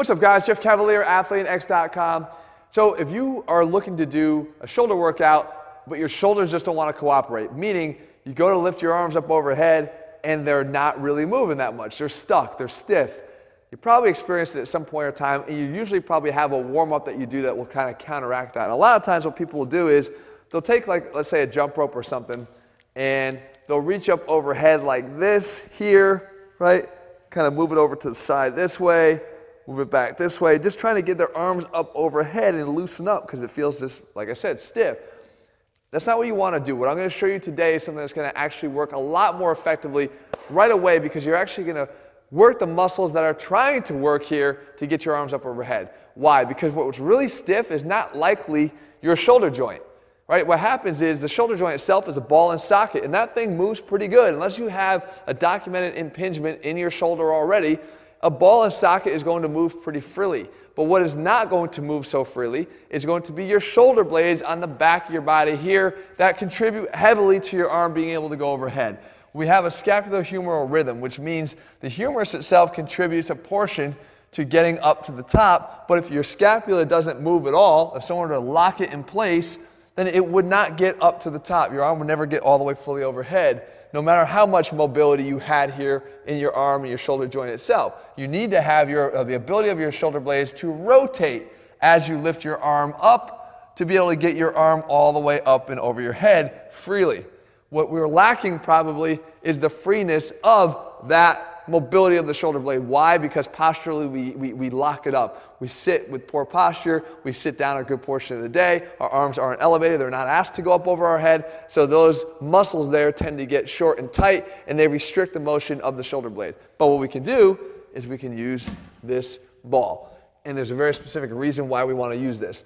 What's up, guys? Jeff Cavaliere, ATHLEAN-X.com. So if you are looking to do a shoulder workout, but your shoulders just don't want to cooperate, meaning you go to lift your arms up overhead and they're not really moving that much. They're stuck, they're stiff. You probably experienced it at some point in time, and you usually probably have a warm-up that you do that will kind of counteract that. And a lot of times what people will do is they'll take, like, let's say a jump rope or something, and they'll reach up overhead like this here, right? Kind of move it over to the side this way, move it back this way, just trying to get their arms up overhead and loosen up because it feels just, like I said, stiff. That's not what you want to do. What I'm going to show you today is something that's going to actually work a lot more effectively right away, because you're actually going to work the muscles that are trying to work here to get your arms up overhead. Why? Because what's really stiff is not likely your shoulder joint. Right? What happens is the shoulder joint itself is a ball and socket, and that thing moves pretty good. Unless you have a documented impingement in your shoulder already, a ball and socket is going to move pretty freely. But what is not going to move so freely is going to be your shoulder blades on the back of your body here that contribute heavily to your arm being able to go overhead. We have a scapulohumeral rhythm, which means the humerus itself contributes a portion to getting up to the top, but if your scapula doesn't move at all, if someone were to lock it in place, then it would not get up to the top. Your arm would never get all the way fully overhead, no matter how much mobility you had here in your arm and your shoulder joint itself. You need to have the ability of your shoulder blades to rotate as you lift your arm up to be able to get your arm all the way up and over your head freely. What we're lacking probably is the freeness of that mobility of the shoulder blade. Why? Because posturally we lock it up. We sit with poor posture. We sit down a good portion of the day. Our arms aren't elevated. They're not asked to go up over our head. So those muscles there tend to get short and tight, and they restrict the motion of the shoulder blade. But what we can do is we can use this ball. And there's a very specific reason why we want to use this.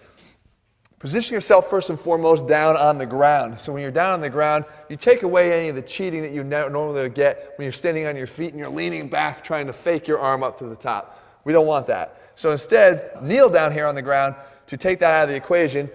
Position yourself first and foremost down on the ground. So when you're down on the ground, you take away any of the cheating that you normally would get when you're standing on your feet and you're leaning back trying to fake your arm up to the top. We don't want that. So instead, kneel down here on the ground to take that out of the equation.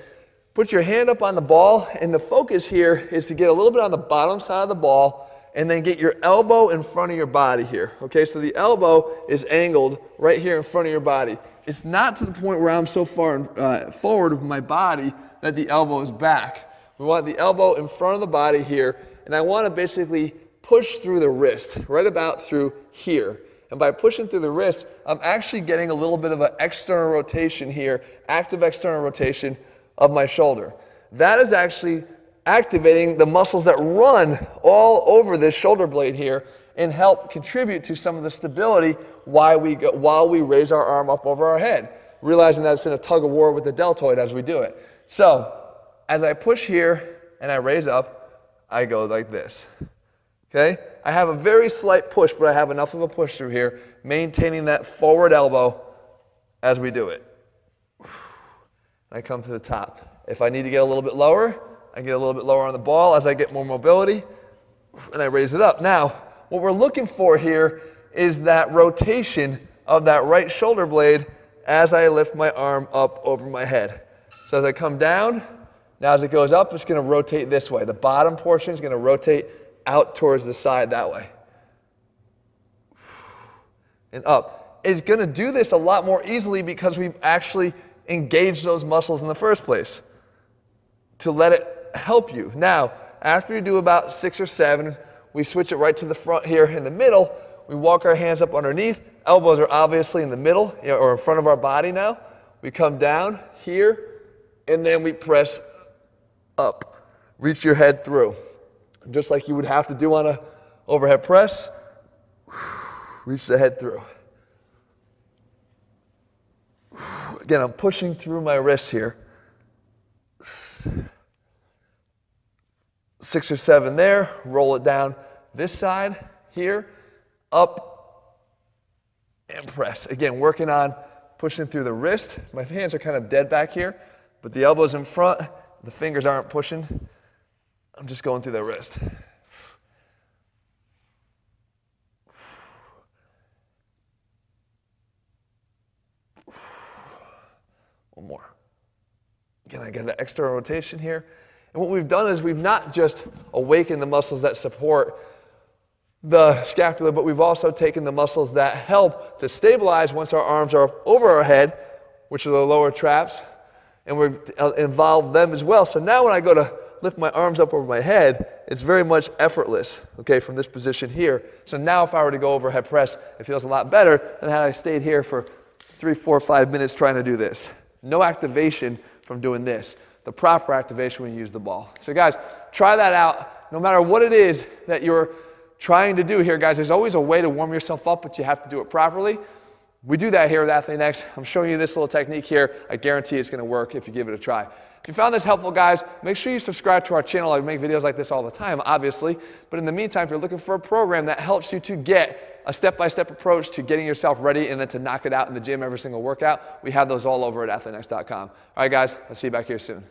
Put your hand up on the ball, and the focus here is to get a little bit on the bottom side of the ball and then get your elbow in front of your body here. Okay, so the elbow is angled right here in front of your body. It's not to the point where I'm so far forward with my body that the elbow is back. We want the elbow in front of the body here, and I want to basically push through the wrist, right about through here. And by pushing through the wrist, I'm actually getting a little bit of an external rotation here, active external rotation of my shoulder. That is actually activating the muscles that run all over this shoulder blade here and help contribute to some of the stability while we raise our arm up over our head, realizing that it's in a tug of war with the deltoid as we do it. So as I push here and I raise up, I go like this. Okay? I have a very slight push, but I have enough of a push through here, maintaining that forward elbow as we do it. I come to the top. If I need to get a little bit lower, I get a little bit lower on the ball as I get more mobility, and I raise it up. Now, what we're looking for here is that rotation of that right shoulder blade as I lift my arm up over my head. So as I come down, now as it goes up, it's going to rotate this way. The bottom portion is going to rotate out towards the side that way. And up. It's going to do this a lot more easily because we've actually engaged those muscles in the first place to let it help you. Now, after you do about 6 or 7, we switch it right to the front here in the middle. We walk our hands up underneath. Elbows are obviously in the middle, or in front of our body now. We come down here, and then we press up. Reach your head through. Just like you would have to do on an overhead press. Reach the head through. Again, I'm pushing through my wrist here. 6 or 7 there, roll it down this side here, up, and press. Again, working on pushing through the wrist. My hands are kind of dead back here, but the elbow's in front, the fingers aren't pushing. I'm just going through the wrist. One more. Again, I get that external rotation here. And what we've done is we've not just awakened the muscles that support the scapula, but we've also taken the muscles that help to stabilize once our arms are over our head, which are the lower traps, and we've involved them as well. So now when I go to lift my arms up over my head, it's very much effortless, okay, from this position here. So now if I were to go overhead press, it feels a lot better than had I stayed here for 3, 4, 5 minutes trying to do this. No activation from doing this. The proper activation when you use the ball. So guys, try that out. No matter what it is that you're trying to do here, guys, there's always a way to warm yourself up, but you have to do it properly. We do that here with ATHLEAN-X. I'm showing you this little technique here. I guarantee it's going to work if you give it a try. If you found this helpful, guys, make sure you subscribe to our channel. I make videos like this all the time, obviously. But in the meantime, if you're looking for a program that helps you to get a step-by-step approach to getting yourself ready and then to knock it out in the gym every single workout, we have those all over at ATHLEAN-X.com. All right, guys, I'll see you back here soon.